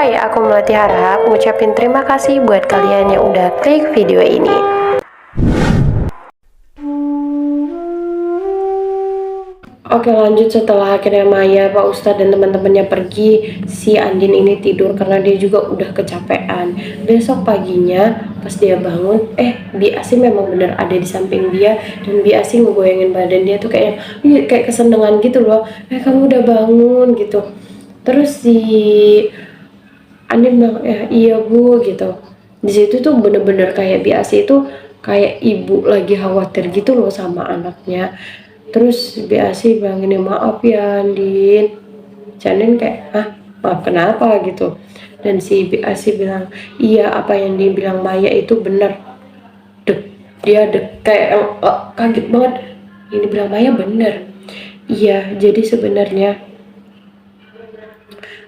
Hai, aku Melati Harap ngucapin terima kasih buat kalian yang udah klik video ini. Oke, lanjut. Setelah akhirnya Maya, Pak Ustadz dan teman-temannya pergi, si Andin ini tidur karena dia juga udah kecapean. Besok paginya pas dia bangun, Bi Asi memang benar ada di samping dia, dan Bi Asi ngegoyangin badan dia tuh kayak kesenangan gitu loh. Kamu udah bangun gitu. Terus si Andin bilang, iya bu gitu. Di situ tuh bener-bener kayak Bi Asi itu kayak ibu lagi khawatir gitu loh sama anaknya. Terus Bi bilang gini, maaf ya Andin. Andin kayak, maaf kenapa gitu. Dan si Bi bilang, iya apa yang dibilang Maya itu benar. Dia kayak kaget banget. Ini bilang Maya bener. Iya, jadi sebenarnya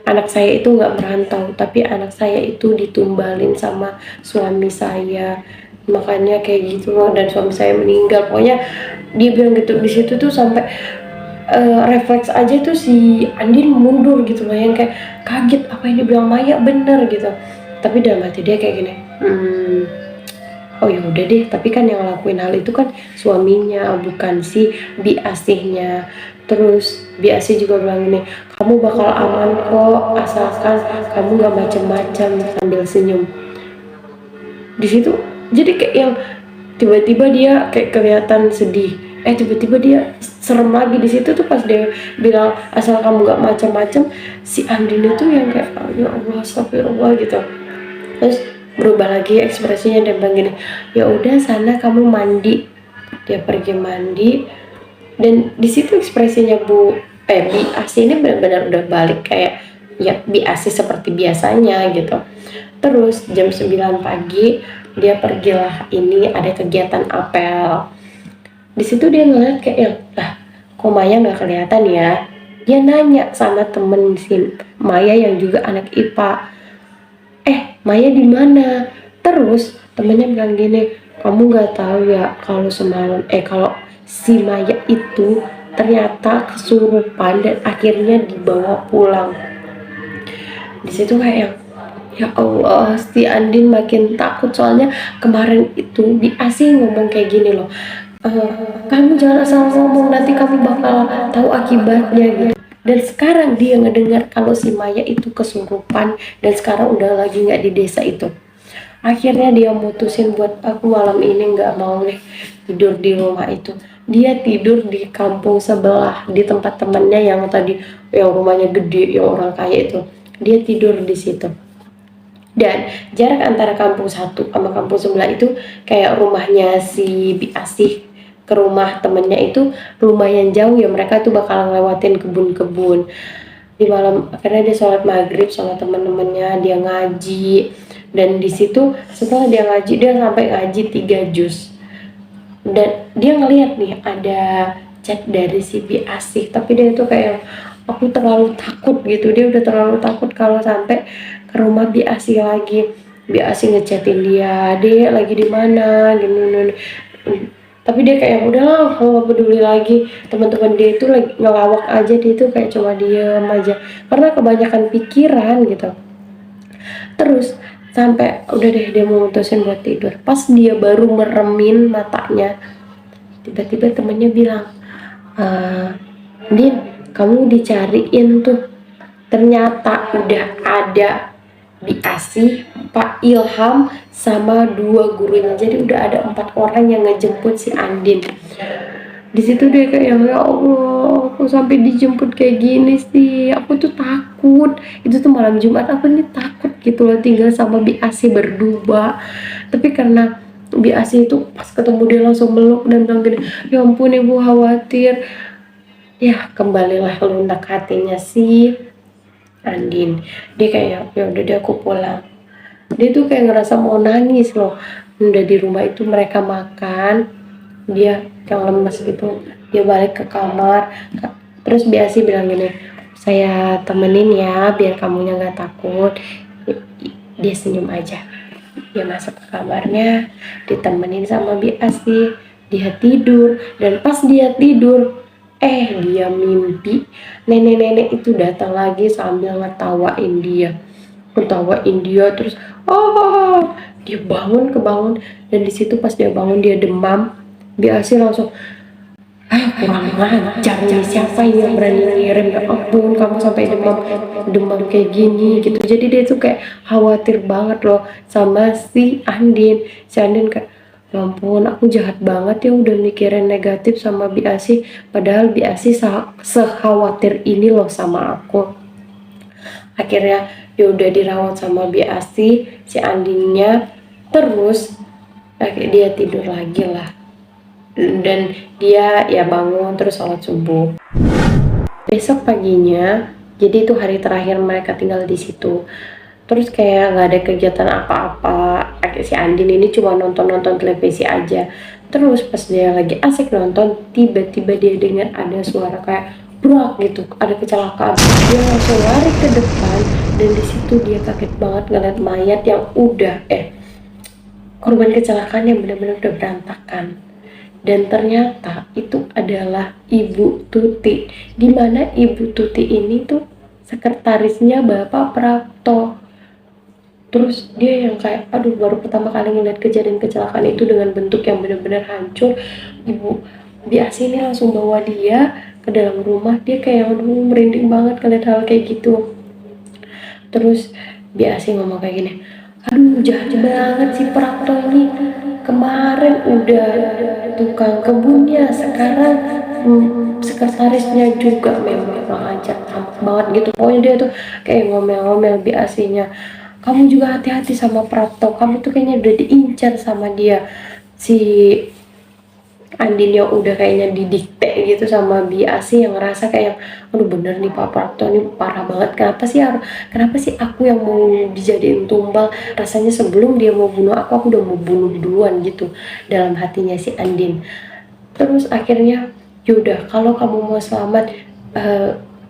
anak saya itu nggak merantau, tapi anak saya itu ditumbalin sama suami saya, makanya kayak gitu loh, dan suami saya meninggal. Pokoknya dia bilang gitu. Di situ tuh sampai refleks aja tuh si Andin mundur gitu loh, yang kayak kaget apa yang dibilang Maya bener gitu. Tapi dalam hati dia kayak gini, oh ya udah deh, tapi kan yang ngelakuin hal itu kan suaminya, bukan si Bi Asihnya. Terus Bi Asih juga bilang gini, kamu bakal aman kok asalkan kamu gak macem-macem, sambil senyum. Di situ jadi kayak yang tiba-tiba dia kayak kelihatan sedih, tiba-tiba dia serem lagi. Di situ tuh pas dia bilang asal kamu gak macem-macem, si Andin itu yang kayak ya Allah astagfirullah gitu. Terus berubah lagi ekspresinya dan bilang gini, ya udah sana kamu mandi. Dia pergi mandi, dan di situ ekspresinya Bi Asi ini benar-benar udah balik kayak ya Bi Asi seperti biasanya gitu. Terus jam 9 pagi dia pergilah, ini ada kegiatan apel. Di situ dia ngeliat kayak lah, kok Maya nggak kelihatan ya. Dia nanya sama temen si Maya yang juga anak IPA, Maya di mana? Terus temennya bilang gini, kamu nggak tahu ya kalau semalam kalau si Maya itu ternyata kesurupan dan akhirnya dibawa pulang. Di situ kayak ya Allah, si Andin makin takut. Soalnya kemarin itu Bi Asi ngomong kayak gini loh, kamu jangan asal ngomong, nanti kamu bakal tahu akibatnya gitu. Dan sekarang dia ngedengar kalau si Maya itu kesurupan dan sekarang udah lagi nggak di desa itu. Akhirnya dia mutusin buat aku malam ini nggak mau nih tidur di rumah itu. Dia tidur di kampung sebelah, di tempat temannya yang tadi yang rumahnya gede, yang orang kaya itu. Dia tidur di situ. Dan jarak antara kampung satu sama kampung sebelah itu kayak rumahnya si Bi Asih ke rumah temennya itu lumayan jauh ya. Mereka tuh bakal ngelewatin kebun-kebun. Di malam akhirnya dia sholat maghrib sama temen-temennya, dia ngaji. Dan di situ setelah dia ngaji, dia sampai ngaji 3 juz. Dan dia ngeliat nih ada chat dari si Bi Asih, tapi dia itu kayak aku terlalu takut gitu. Dia udah terlalu takut kalau sampai ke rumah Bi Asih lagi. Bi Asih ngechatin dia, "Dek lagi di mana?" gini. Tapi dia kayak udahlah, kalau nggak peduli lagi. Teman-teman dia itu lagi ngelawak aja, dia itu kayak cuma diem aja karena kebanyakan pikiran gitu. Terus sampai udah deh dia mau mutusin buat tidur. Pas dia baru meremin matanya, tiba-tiba temennya bilang, Din, kamu dicariin tuh. Ternyata udah ada Bi Asih, Pak Ilham, sama 2 gurunya. Jadi udah ada 4 orang yang ngejemput si Andin. Di situ dia kayak ya Allah, aku sampai dijemput kayak gini sih. Aku tuh takut. Itu tuh malam Jumat, aku nih takut gitu loh tinggal sama Bi Asih berdua. Tapi karena Bi Asih itu pas ketemu dia langsung meluk dan bilang gini, ya ampun ibu khawatir. Ya kembalilah lunak hatinya si Andin. Dia kayak ya udah deh aku pulang. Dia tuh kayak ngerasa mau nangis loh. Udah di rumah itu mereka makan, dia yang lemes gitu, dia balik ke kamar. Terus biasa bilang gini, saya temenin ya biar kamunya nggak takut. Dia senyum aja. Dia masuk ke kamarnya, ditemenin sama Bi Asih. Dia tidur, dan pas dia tidur dia mimpi nenek-nenek itu datang lagi sambil ngetawain dia. ketawain dia, terus dia kebangun, dan di situ pas dia bangun dia demam. Biasa langsung, kurang ajar nih, siapa ini yang berani ngirim, ya ampun kamu sampai demam demam kayak gini gitu. Jadi dia tuh kayak khawatir banget loh sama si Andin kayak, ya ampun aku jahat banget ya udah mikirin negatif sama Biasi, padahal Biasi sekhawatir ini loh sama aku. Akhirnya dia udah dirawat sama Biasi si Andinnya, terus dia tidur lagi lah, dan dia ya bangun terus sholat subuh. Besok paginya, jadi itu hari terakhir mereka tinggal di situ. Terus kayak nggak ada kegiatan apa-apa. Si Andin ini cuma nonton televisi aja. Terus pas dia lagi asik nonton, tiba-tiba dia dengar ada suara kayak brak gitu, ada kecelakaan. Dia langsung lari ke depan, dan di situ dia kaget banget ngeliat mayat yang udah korban kecelakaan yang benar-benar udah berantakan. Dan ternyata itu adalah Ibu Tuti, dimana Ibu Tuti ini tuh sekretarisnya Bapak Prapto. Terus dia yang kayak, aduh baru pertama kali ngeliat kejadian kecelakaan itu dengan bentuk yang benar-benar hancur. Ibu Biasi ini langsung bawa dia ke dalam rumah, dia kayak aduh merinding banget ngeliat hal kayak gitu. Terus Biasi ngomong kayak gini, aduh jahat banget si Prapto ini, kemarin udah tukang kebunnya, sekarang sekretarisnya juga memang aja banget gitu. Pokoknya dia tuh kayak ngomel-ngomel Biasinya, kamu juga hati-hati sama Prapto, kamu tuh kayaknya udah diincar sama dia. Si Andin yang udah kayaknya didikte gitu sama Biasi yang ngerasa kayak, aduh bener nih Pak Prapto ini parah banget, kenapa sih aku yang mau dijadiin tumbal, rasanya sebelum dia mau bunuh aku udah mau bunuh duluan gitu dalam hatinya si Andin. Terus akhirnya yaudah kalau kamu mau selamat,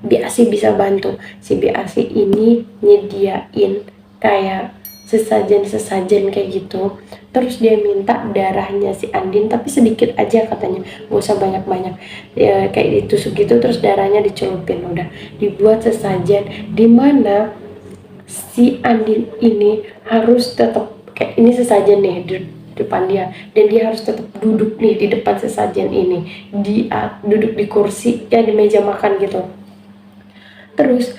Biasi bisa bantu. Si Biasi ini nyediain kayak sesajen kayak gitu. Terus dia minta darahnya si Andin tapi sedikit aja katanya, gak usah banyak-banyak ya, kayak ditusuk gitu terus darahnya dicelupin, udah dibuat sesajen dimana si Andin ini harus tetap kayak ini sesajen nih di depan dia, dan dia harus tetap duduk nih di depan sesajen ini, duduk di kursi ya, di meja makan gitu. Terus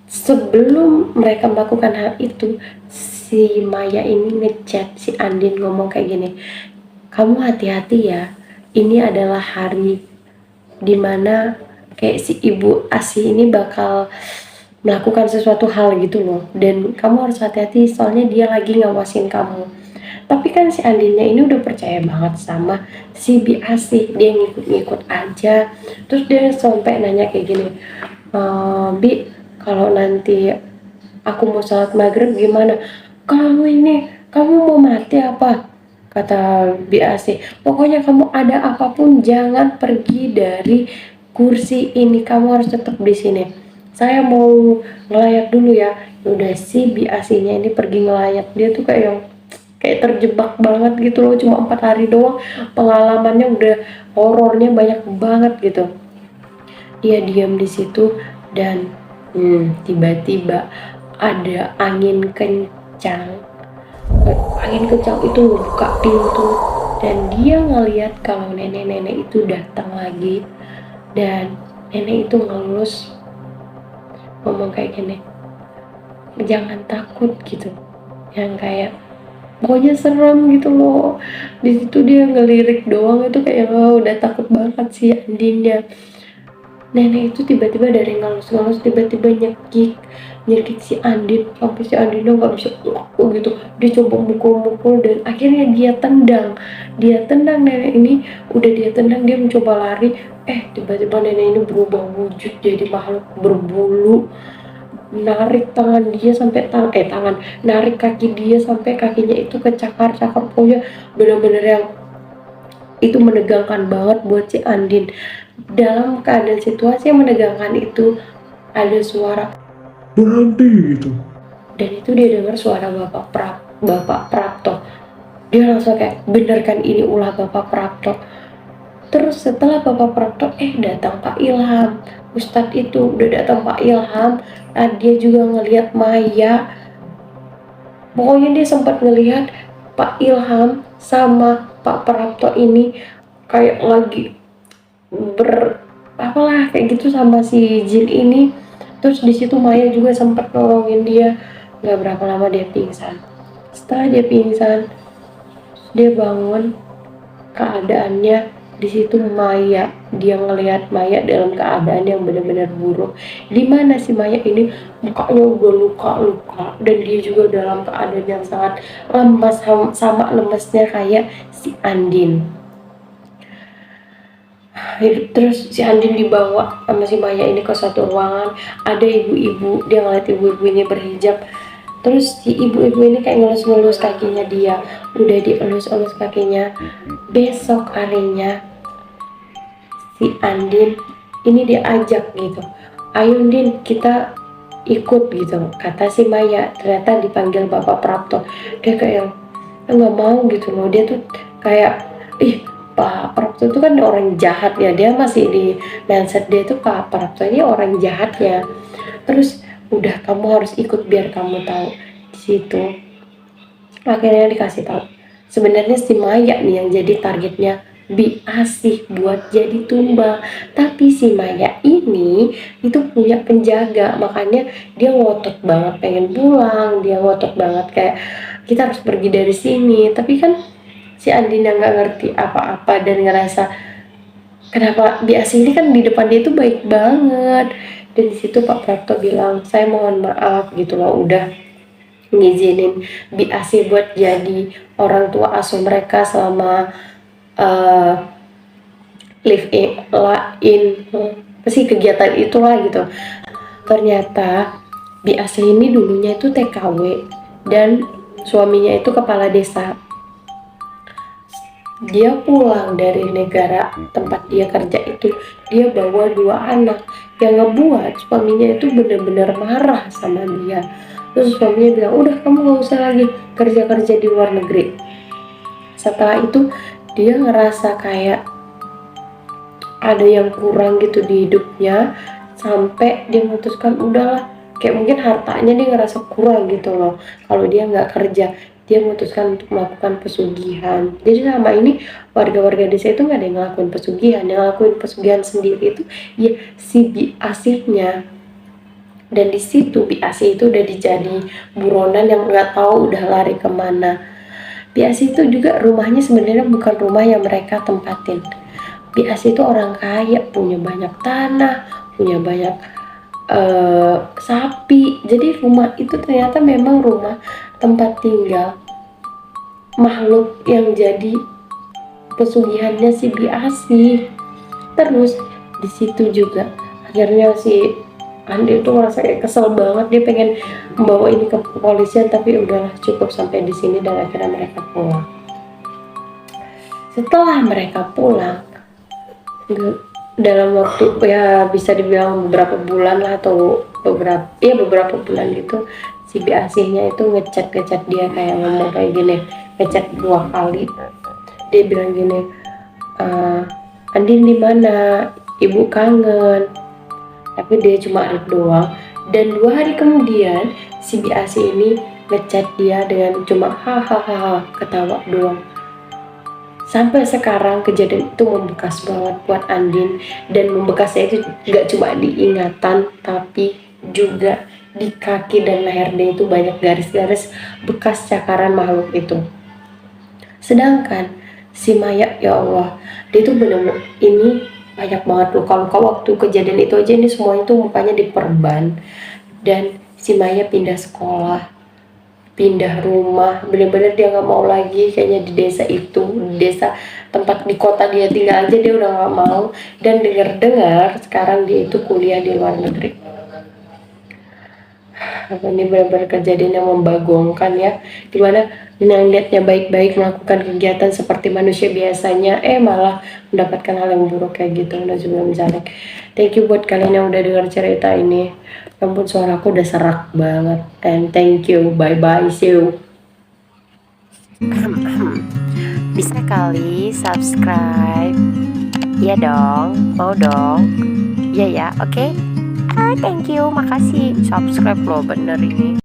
sebelum mereka melakukan hal itu, si Maya ini ngechat si Andin ngomong kayak gini, kamu hati-hati ya, ini adalah hari dimana kayak si Ibu Asi ini bakal melakukan sesuatu hal gitu loh, dan kamu harus hati-hati soalnya dia lagi ngawasin kamu. Tapi kan si Andinnya ini udah percaya banget sama si Biasi, dia ngikut-ngikut aja. Terus dia sampai nanya kayak gini, Bi, kalau nanti aku mau sholat maghrib gimana? Kamu mau mati apa? Kata Biasi, pokoknya kamu ada apapun jangan pergi dari kursi ini, kamu harus tetap di sini. Saya mau ngelayat dulu ya. Udah si Biasinya ini pergi ngelayat, dia tuh kayak terjebak banget gitu loh, cuma 4 hari doang pengalamannya udah horornya banyak banget gitu. Dia diam di situ dan tiba-tiba ada angin kencang. Angin kencang itu ngebuka pintu, dan dia ngeliat kalau nenek-nenek itu datang lagi, dan nenek itu ngelus ngomong kayak gini, jangan takut gitu, yang kayak pokoknya serem gitu loh. Di situ dia ngelirik doang itu kayak udah takut banget sih Andinnya. Nenek itu tiba-tiba dari ngalus-ngalus tiba-tiba nyekik si Andin sampai si Andinnya nggak bisa gitu. Dia coba mukul-mukul dan akhirnya dia tendang nenek ini. Udah dia tendang, dia mencoba lari, tiba-tiba nenek ini berubah wujud jadi makhluk berbulu, narik tangan dia sampai narik kaki dia sampai kakinya itu kecakar-cakar. Pokoknya benar-benar yang itu menegangkan banget buat si Andin. Dalam keadaan situasi yang menegangkan itu ada suara berhenti gitu, dan itu dia dengar suara Bapak Prapto. Dia langsung kayak, bener kan ini ulah Bapak Prapto. Terus setelah Bapak Prapto datang Pak Ilham, Ustadz itu udah datang Pak Ilham. Dia juga ngelihat Maya Pokoknya dia sempat ngelihat Pak Ilham sama Pak Prapto ini kayak lagi apalah kayak gitu sama si Jin ini. Terus di situ Maya juga sempat nolongin dia. Nggak berapa lama dia pingsan. Setelah dia pingsan, dia bangun, keadaannya di situ Maya, dia ngelihat Maya dalam keadaan yang benar-benar buruk. Di mana si Maya ini mukanya udah luka-luka dan dia juga dalam keadaan yang sangat lemas, sama lemesnya kayak si Andin. Terus si Andin dibawa sama si Maya ini ke satu ruangan, ada ibu-ibu, dia ngeliat ibu-ibu ini berhijab. Terus si ibu-ibu ini kayak ngelus-ngelus kakinya dia, udah dielus-elus kakinya. Besok harinya si Andin ini diajak gitu, ayo Din kita ikut gitu, kata si Maya. Ternyata dipanggil Bapak Prapto, dia kayak nggak mau gitu loh. Dia tuh kayak Pak Prapto itu kan orang jahat ya, dia masih di mindset dia tuh Pak Prapto ini orang jahat ya. Terus udah, kamu harus ikut biar kamu tahu. Di situ akhirnya dikasih tahu sebenarnya si Maya nih yang jadi targetnya Bi Asih buat jadi tumbal, tapi si Maya ini itu punya penjaga, makanya dia ngotot banget pengen pulang, dia ngotot banget kayak kita harus pergi dari sini. Tapi kan si Andina nggak ngerti apa-apa dan ngerasa kenapa Bi Asih ini kan di depan dia tuh baik banget. Dan di situ Pak Prapto bilang, saya mohon maaf gitu loh, udah ngizinin Bi Asih buat jadi orang tua asuh mereka selama live in kegiatan itulah gitu. Ternyata Bi Asih ini dulunya itu TKW dan suaminya itu kepala desa. Dia pulang dari negara tempat dia kerja itu, dia bawa 2 anak, yang ngebuat suaminya itu benar-benar marah sama dia. Terus suaminya bilang, udah kamu gak usah lagi kerja-kerja di luar negeri. Setelah itu dia ngerasa kayak ada yang kurang gitu di hidupnya, sampai dia memutuskan udahlah, kayak mungkin hartanya dia ngerasa kurang gitu loh kalau dia nggak kerja. Dia memutuskan untuk melakukan pesugihan. Jadi selama ini warga-warga desa itu nggak ada yang ngelakuin pesugihan, yang ngelakuin pesugihan sendiri itu ya si Bi Asihnya. Dan di situ Bi Asih itu udah dijadi buronan yang nggak tahu udah lari kemana. Bi Asih itu juga rumahnya sebenarnya bukan rumah yang mereka tempatin. Bi Asih itu orang kaya, punya banyak tanah, punya banyak sapi. Jadi rumah itu ternyata memang rumah tempat tinggal makhluk yang jadi pesugihannya si Bi Asih. Terus di situ juga akhirnya si Andi itu ngerasa kayak kesel banget, dia pengen membawa ini ke kepolisian, tapi udahlah cukup sampai di sini. Dan akhirnya mereka pulang. Setelah mereka pulang dalam waktu ya bisa dibilang beberapa bulan lah, atau beberapa bulan gitu, si Bi Asihnya itu ngechat dia kayak ngomong kayak gini, ngechat 2 kali. Dia bilang gini, Andin di mana? Ibu kangen. Tapi dia cuma read doang. Dan 2 hari kemudian si Bi Asih ini ngechat dia dengan cuma hahaha, ketawa doang. Sampai sekarang kejadian itu membekas banget buat Andin, dan membekasnya itu gak cuma di ingatan tapi juga di kaki dan leher dia itu banyak garis-garis bekas cakaran makhluk itu. Sedangkan si Maya, ya Allah, dia tuh bener-bener ini banyak banget luka-luka waktu kejadian itu aja. Ini semua itu mukanya diperban. Dan si Maya pindah sekolah, pindah rumah, bener-bener dia nggak mau lagi kayaknya di desa itu, di desa tempat di kota dia tinggal aja dia udah nggak mau. Dan dengar-dengar sekarang dia itu kuliah di luar negeri. Ini benar-benar kejadian yang membagongkan ya, dimana yang lihatnya baik-baik melakukan kegiatan seperti manusia biasanya, malah mendapatkan hal yang buruk kayak gitu. Misalnya thank you buat kalian yang udah dengar cerita ini. Ampun, suaraku udah serak banget. And thank you, bye bye, see you. Bisa kali subscribe. Iya dong, mau dong. Iya ya, oke. Thank you, makasih. Subscribe loh, bener ini.